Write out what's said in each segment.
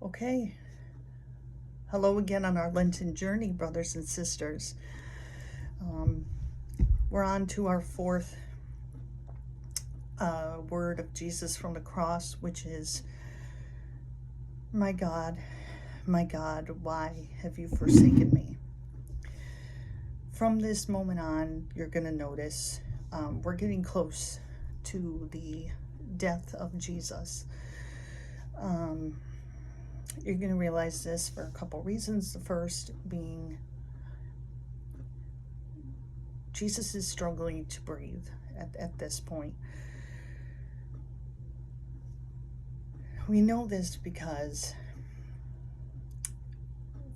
Okay, hello again on our Lenten journey, brothers and sisters. Um, we're on to our fourth word of Jesus from the cross, which is, my God, why have you forsaken me? From this moment on, you're going to notice we're getting close to the death of Jesus. You're going to realize this for a couple reasons. The first being Jesus is struggling to breathe at this point. We know this because,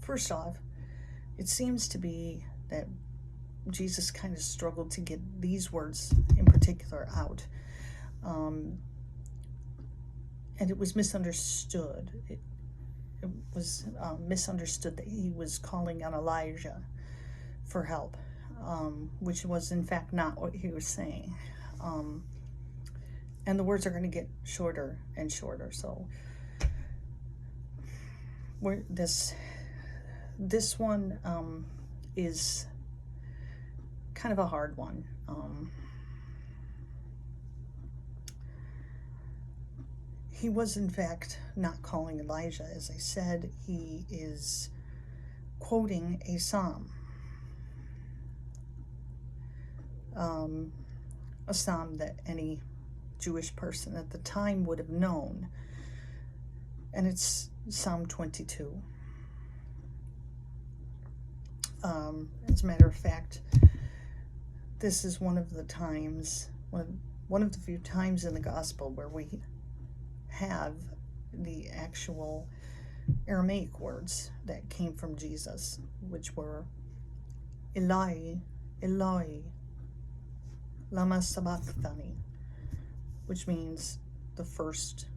first off, it seems to be that Jesus kind of struggled to get these words in particular out. And it was misunderstood. It was misunderstood that he was calling on Elijah for help, which was in fact not what he was saying. And the words are going to get shorter and shorter. So this one is kind of a hard one. He was in fact not calling Elijah. As I said, he is quoting a psalm. A psalm that any Jewish person at the time would have known. And it's Psalm 22. As a matter of fact, this is one of the times, one of the few times in the gospel where we have the actual Aramaic words that came from Jesus, which were Eloi, Eloi, lama sabachthani, which means the first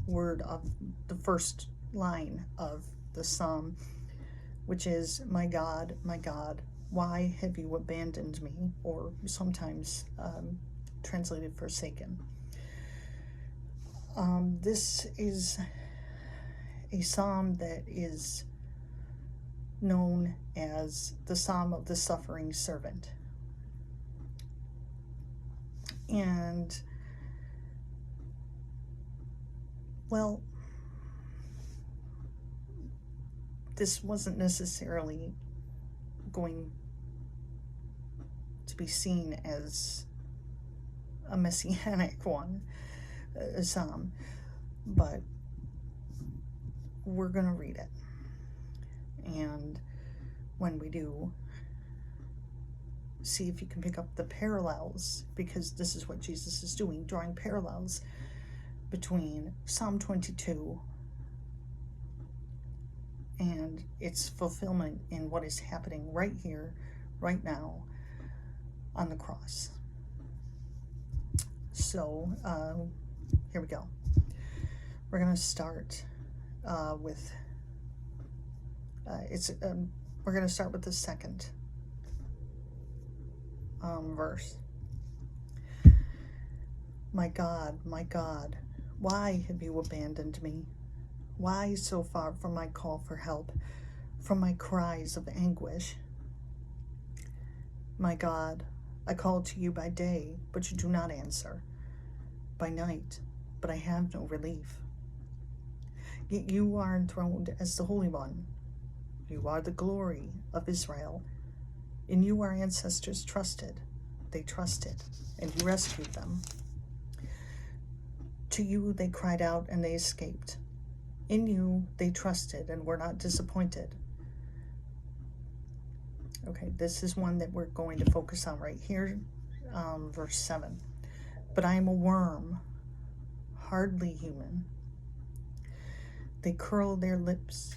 word of the first line of the psalm, which is, my God, why have you abandoned me? Or sometimes translated forsaken. This is a psalm that is known as the Psalm of the Suffering Servant. And, well, this wasn't necessarily going to be seen as a messianic one, a psalm, but we're going to read it. And when we do, see if you can pick up the parallels, because this is what Jesus is doing, drawing parallels between Psalm 22 and its fulfillment in what is happening right here, right now, on the cross. So, here we go. We're going to start with, we're going to start with the second verse. My God, why have you abandoned me? Why so far from my call for help, from my cries of anguish? My God, I call to you by day, but you do not answer. By night, but I have no relief. Yet you are enthroned as the Holy One. You are the glory of Israel. In you our ancestors trusted. They trusted, and you rescued them. To you they cried out, and they escaped. In you they trusted, and were not disappointed. Okay, this is one that we're going to focus on right here, verse 7. But I am a worm, hardly human. They curl their lips,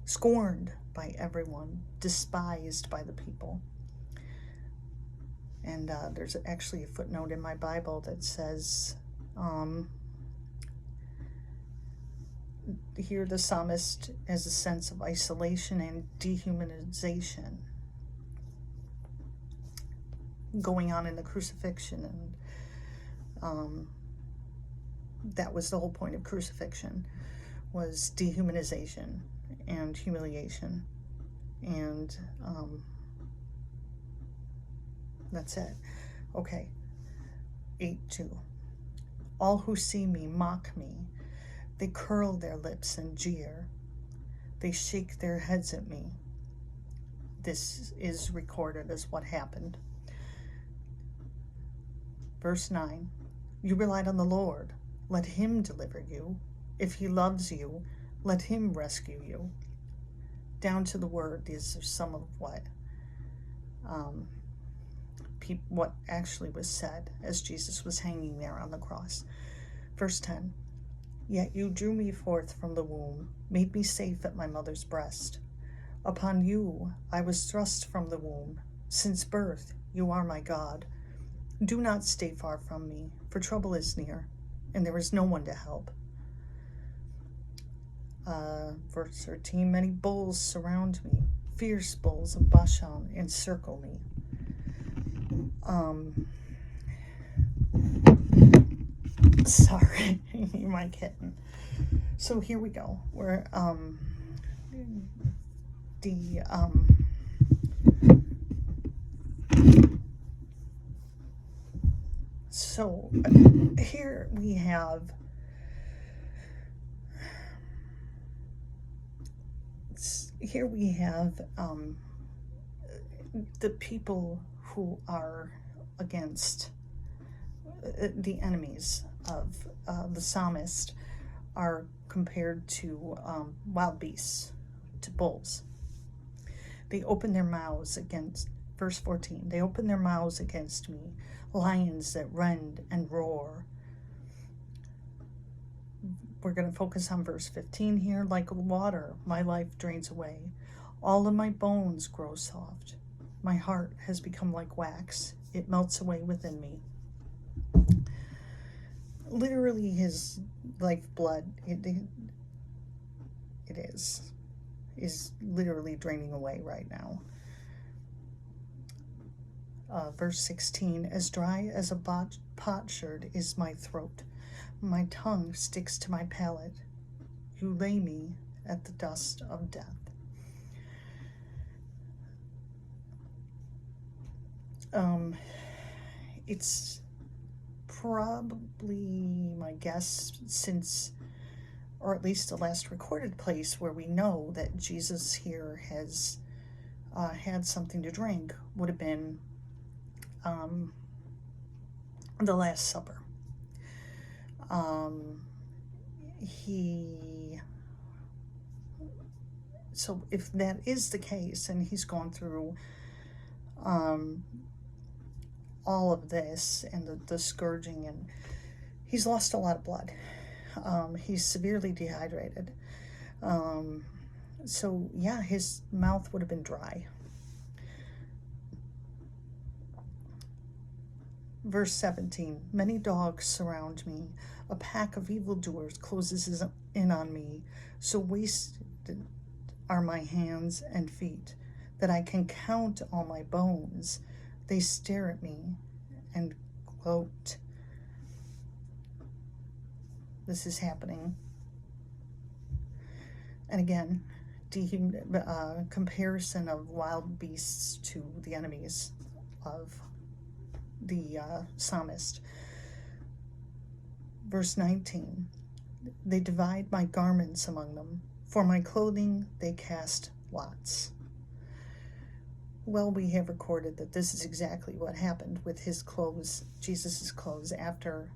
scorned by everyone, despised by the people. And there's actually a footnote in my Bible that says, here the psalmist has a sense of isolation and dehumanization going on in the crucifixion, and that was the whole point of crucifixion, was dehumanization and humiliation. And that's it. Okay. 8:2. All who see me mock me. They curl their lips and jeer. They shake their heads at me. This is recorded as what happened. Verse 9. You relied on the Lord. Let him deliver you. If he loves you, let him rescue you. Down to the word, these are some of what actually was said as Jesus was hanging there on the cross. Verse 10. Yet you drew me forth from the womb, made me safe at my mother's breast. Upon you I was thrust from the womb. Since birth you are my God. Do not stay far from me, for trouble is near, and there is no one to help. Verse 13, many bulls surround me. Fierce bulls of Bashan encircle me. Sorry, my kitten. So here we go. We're so here we have the people who are against the enemies of the psalmist are compared to wild beasts, to bulls. They open their mouths against, verse 14, they open their mouths against me, lions that rend and roar. We're going to focus on verse 15 here. Like water, my life drains away. All of my bones grow soft. My heart has become like wax. It melts away within me. Literally, his lifeblood, it is literally draining away right now. Verse 16, as dry as a potsherd is my throat. My tongue sticks to my palate. You lay me at the dust of death. It's probably my guess since, or at least the last recorded place where we know that Jesus here has had something to drink would have been the Last Supper. So if that is the case, and he's gone through all of this and the scourging, and he's lost a lot of blood. He's severely dehydrated. So yeah, his mouth would have been dry. Verse 17, many dogs surround me. A pack of evildoers closes in on me. So wasted are my hands and feet, that I can count all my bones. They stare at me and gloat. This is happening. And again, comparison of wild beasts to the enemies of the psalmist. Verse 19, they divide my garments among them. For my clothing they cast lots. Well, we have recorded that this is exactly what happened with his clothes, Jesus' clothes, after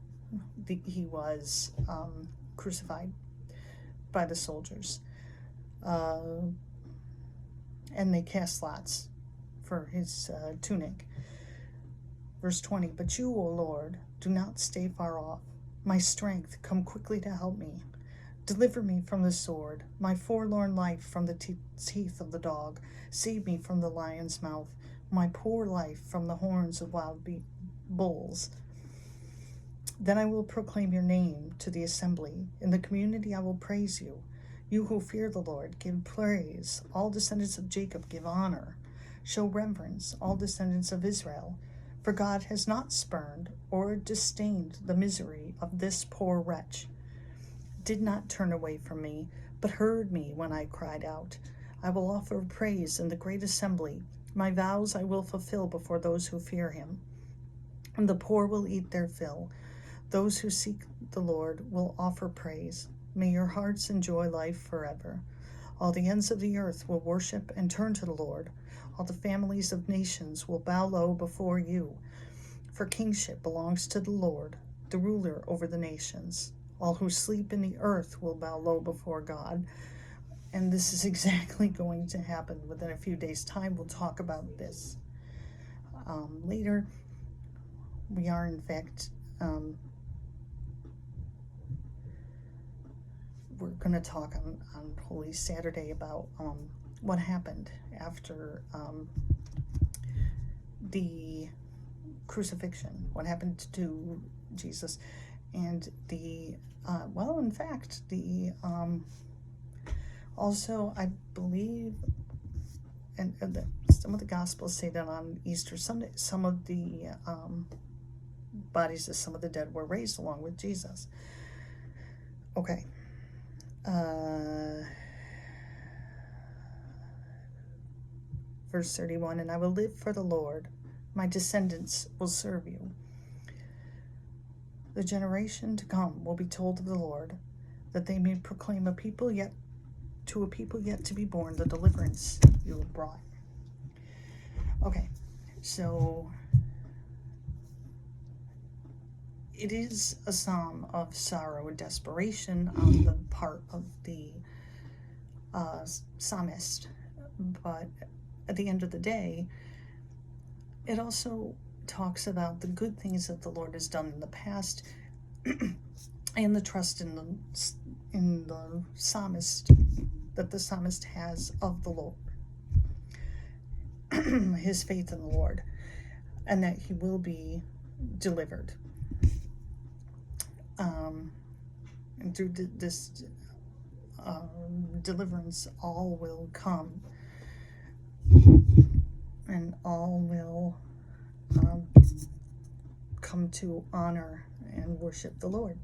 he was crucified by the soldiers. And they cast lots for his tunic. Verse 20, but you, O Lord, do not stay far off. My strength, come quickly to help me. Deliver me from the sword, my forlorn life from the teeth of the dog. Save me from the lion's mouth, my poor life from the horns of wild bulls. Then I will proclaim your name to the assembly. In the community I will praise you. You who fear the Lord, give praise. All descendants of Jacob, give honor. Show reverence, all descendants of Israel. For God has not spurned or disdained the misery of this poor wretch. did not turn away from me, but heard me when I cried out. I will offer praise in the great assembly. My vows I will fulfill before those who fear him. And the poor will eat their fill. Those who seek the Lord will offer praise. May your hearts enjoy life forever. All the ends of the earth will worship and turn to the Lord. All the families of nations will bow low before you. For kingship belongs to the Lord, the ruler over the nations. All who sleep in the earth will bow low before God. And this is exactly going to happen within a few days' time. We'll talk about this later. We are, in fact, we're going to talk on Holy Saturday about what happened after the crucifixion, what happened to Jesus, and the in fact, the also, I believe, and some of the Gospels say that on Easter Sunday, some of the bodies of some of the dead were raised along with Jesus. Okay. Verse 31, and I will live for the Lord. My descendants will serve you. The generation to come will be told of the Lord, that they may proclaim to a people yet to be born the deliverance you have brought. Okay, so it is a psalm of sorrow and desperation on the part of the psalmist, but at the end of the day, it also talks about the good things that the Lord has done in the past and the trust in the psalmist, that the psalmist has of the Lord, his faith in the Lord, and that he will be delivered. And through this deliverance, all will come, and all will come to honor and worship the Lord.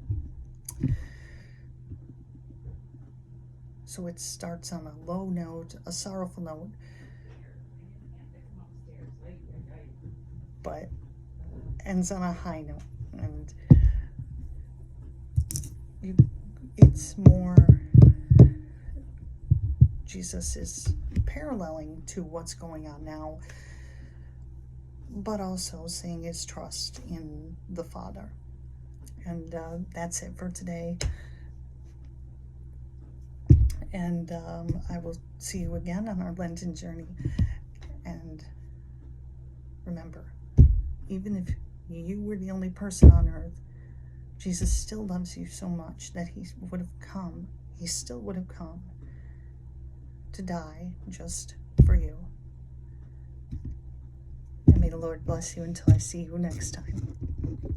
So it starts on a low note, a sorrowful note, but ends on a high note. And it's more, Jesus is paralleling to what's going on now, but also saying his trust in the Father. And that's it for today. And I will see you again on our Lenten journey. And remember, even if you were the only person on earth, Jesus still loves you so much that he still would have come to die just for you. And may the Lord bless you until I see you next time.